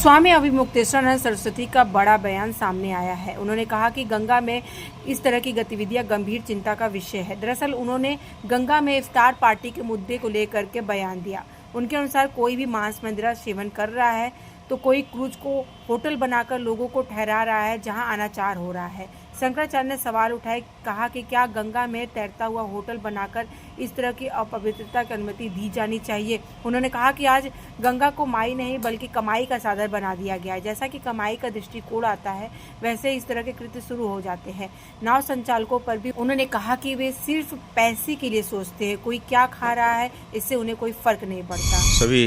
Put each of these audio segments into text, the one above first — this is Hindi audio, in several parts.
स्वामी अभिमुक्तेश्वरानंद सरस्वती का बड़ा बयान सामने आया है। उन्होंने कहा कि गंगा में इस तरह की गतिविधियां गंभीर चिंता का विषय है। दरअसल उन्होंने गंगा में इफ्तार पार्टी के मुद्दे को लेकर के बयान दिया। उनके अनुसार कोई भी मांस मदिरा सेवन कर रहा है तो कोई क्रूज को होटल बनाकर लोगों को ठहरा रहा है जहां अनाचार हो रहा है। शंकराचार्य ने सवाल उठाए, कहा कि क्या गंगा में तैरता हुआ होटल बनाकर इस तरह की अपवित्रता की अनुमति दी जानी चाहिए। उन्होंने कहा कि आज गंगा को माई नहीं बल्कि कमाई का साधन बना दिया गया है। जैसा कि कमाई का दृष्टिकोण आता है वैसे इस तरह के कृत्य शुरू हो जाते हैं। नाव संचालकों पर भी उन्होंने कहा कि वे सिर्फ पैसे के लिए सोचते हैं, कोई क्या खा रहा है इससे उन्हें कोई फर्क नहीं पड़ता। सभी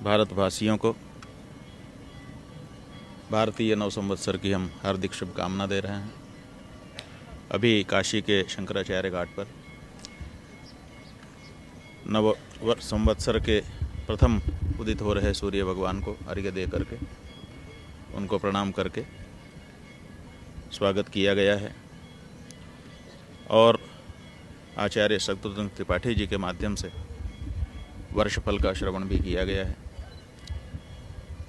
भारतवासियों को भारतीय नव संवत्सर की हम हार्दिक शुभकामना दे रहे हैं। अभी काशी के शंकराचार्य घाट पर नव संवत्सर के प्रथम उदित हो रहे सूर्य भगवान को अर्घ्य दे करके उनको प्रणाम करके स्वागत किया गया है और आचार्य शत्रुघ्न त्रिपाठी जी के माध्यम से वर्षफल का श्रवण भी किया गया है।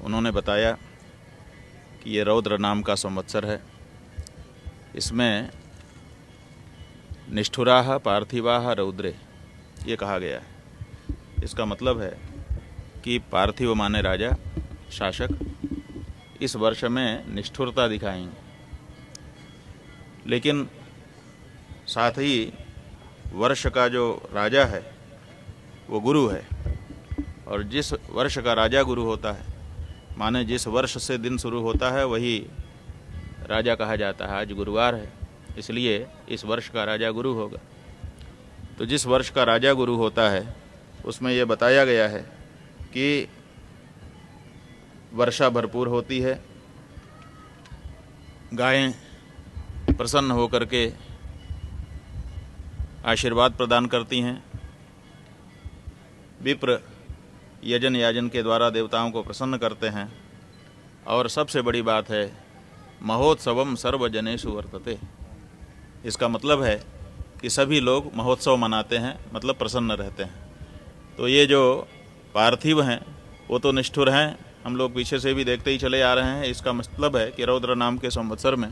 उन्होंने बताया कि ये रौद्र नाम का संवत्सर है। इसमें निष्ठुराः पार्थिवाः रौद्रे ये कहा गया है। इसका मतलब है कि पार्थिव माने राजा शासक इस वर्ष में निष्ठुरता दिखाएंगे, लेकिन साथ ही वर्ष का जो राजा है वो गुरु है और जिस वर्ष का राजा गुरु होता है माने जिस वर्ष से दिन शुरू होता है वही राजा कहा जाता है। आज गुरुवार है इसलिए इस वर्ष का राजा गुरु होगा। तो जिस वर्ष का राजा गुरु होता है उसमें यह बताया गया है कि वर्षा भरपूर होती है, गायें प्रसन्न होकर के आशीर्वाद प्रदान करती हैं, विप्र यजन याजन के द्वारा देवताओं को प्रसन्न करते हैं और सबसे बड़ी बात है महोत्सवम सर्वजनेषु वर्तते। इसका मतलब है कि सभी लोग महोत्सव मनाते हैं, मतलब प्रसन्न रहते हैं। तो ये जो पार्थिव हैं वो तो निष्ठुर हैं, हम लोग पीछे से भी देखते ही चले आ रहे हैं। इसका मतलब है कि रौद्र नाम के संवत्सर में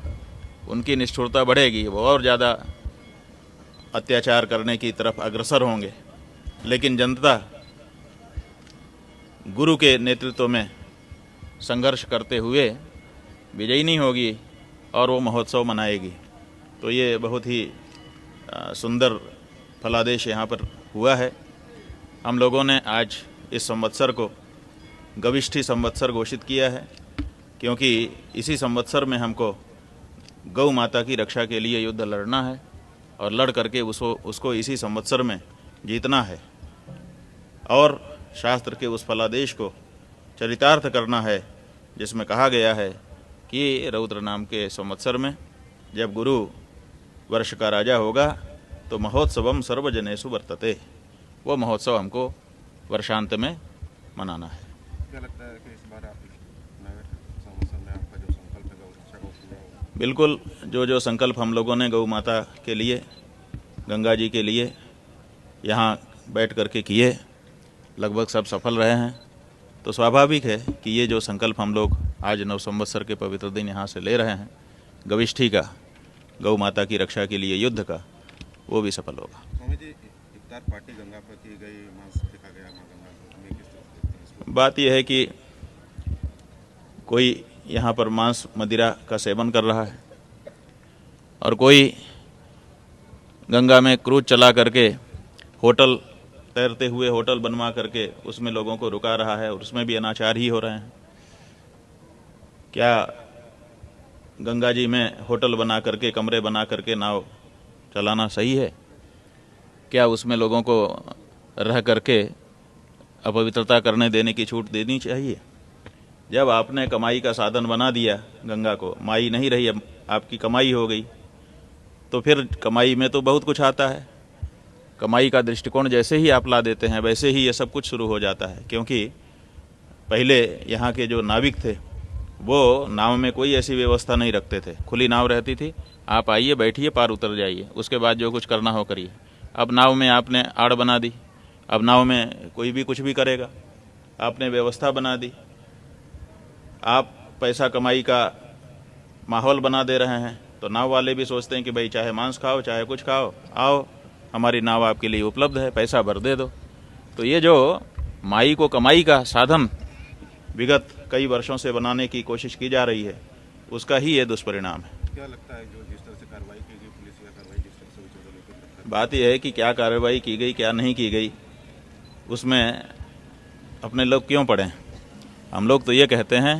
उनकी निष्ठुरता बढ़ेगी, वो और ज़्यादा अत्याचार करने की तरफ अग्रसर होंगे। लेकिन जनता गुरु के नेतृत्व में संघर्ष करते हुए विजयी नहीं होगी और वो महोत्सव मनाएगी। तो ये बहुत ही सुंदर फलादेश यहाँ पर हुआ है। हम लोगों ने आज इस संवत्सर को गविष्ठी संवत्सर घोषित किया है, क्योंकि इसी संवत्सर में हमको गौ माता की रक्षा के लिए युद्ध लड़ना है और लड़ करके उसको इसी संवत्सर में जीतना है और शास्त्र के उस फलादेश को चरितार्थ करना है जिसमें कहा गया है कि रौद्र नाम के संवत्सर में जब गुरु वर्ष का राजा होगा तो महोत्सवम सर्वजनेषु वर्तते। वो महोत्सव हमको वर्षांत में मनाना है। क्या लगता है कि इस बार आप संवत्सर में आपका जो संकल्प है गौ रक्षा का पूरा होगा? बिल्कुल, जो संकल्प हम लोगों ने गौ माता के लिए, गंगा जी के लिए यहाँ बैठ करके किए लगभग सब सफल रहे हैं। तो स्वाभाविक है कि ये जो संकल्प हम लोग आज नव संवत्सर के पवित्र दिन यहाँ से ले रहे हैं गविष्ठी का, गौ माता की रक्षा के लिए युद्ध का, वो भी सफल होगा। स्वामी जी, इफ्तार पार्टी गंगा पर की गई, मांस दिखा गया मां गंगा को, किस तरह से देखते हैं इसको? बात यह है कि कोई यहाँ पर मांस मदिरा का सेवन कर रहा है और कोई गंगा में क्रूज चला करके होटल तैरते हुए होटल बनवा करके उसमें लोगों को रुका रहा है और उसमें भी अनाचार ही हो रहे हैं। क्या गंगा जी में होटल बना करके, कमरे बना करके नाव चलाना सही है? क्या उसमें लोगों को रह करके अपवित्रता करने देने की छूट देनी चाहिए? जब आपने कमाई का साधन बना दिया गंगा को, माई नहीं रही, अब आपकी कमाई हो गई, तो फिर कमाई में तो बहुत कुछ आता है। कमाई का दृष्टिकोण जैसे ही आप ला देते हैं वैसे ही ये सब कुछ शुरू हो जाता है। क्योंकि पहले यहाँ के जो नाविक थे वो नाव में कोई ऐसी व्यवस्था नहीं रखते थे, खुली नाव रहती थी, आप आइए बैठिए पार उतर जाइए, उसके बाद जो कुछ करना हो करिए। अब नाव में आपने आड़ बना दी, अब नाव में कोई भी कुछ भी करेगा, आपने व्यवस्था बना दी। आप पैसा कमाई का माहौल बना दे रहे हैं। तो नाव वाले भी सोचते हैं कि भाई चाहे मांस खाओ चाहे कुछ खाओ, आओ हमारी नाव आपके लिए उपलब्ध है, पैसा भर दे दो। तो ये जो माई को कमाई का साधन विगत कई वर्षों से बनाने की कोशिश की जा रही है, उसका ही ये दुष्परिणाम है। क्या लगता है जो जिस तरह से कार्रवाई की गई, पुलिस या कार्रवाई जिस तरह से हुई, 14 लोगों को गिरफ्तार किया? बात यह है कि क्या कार्रवाई की गई क्या नहीं की गई, उसमें अपने लोग क्यों पड़े। हम लोग तो ये कहते हैं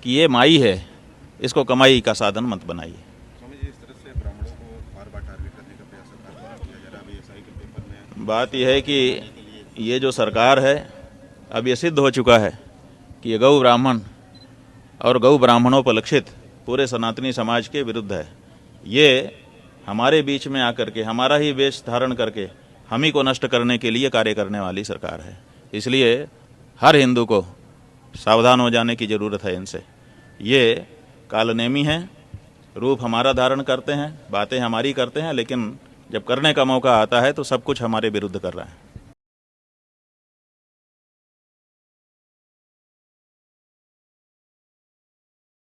कि ये माई है, इसको कमाई का साधन मत बनाइए। स्वामी जी, इस तरह से ब्राह्मणों को बार बार टारगेट करने का प्रयास सरकार द्वारा किया जा रहा है। अभी एसआई के पेपर में बात यह है कि ये जो सरकार है, अब ये सिद्ध हो चुका है कि ये गौ ब्राह्मण और गौ ब्राह्मणों पर लक्षित पूरे सनातनी समाज के विरुद्ध है। ये हमारे बीच में आकर के हमारा ही वेश धारण करके हम ही को नष्ट करने के लिए कार्य करने वाली सरकार है। इसलिए हर हिंदू को सावधान हो जाने की ज़रूरत है इनसे। ये कालनेमी हैं, रूप हमारा धारण करते हैं, बातें हमारी करते हैं, लेकिन जब करने का मौका आता है तो सब कुछ हमारे विरुद्ध कर रहा है।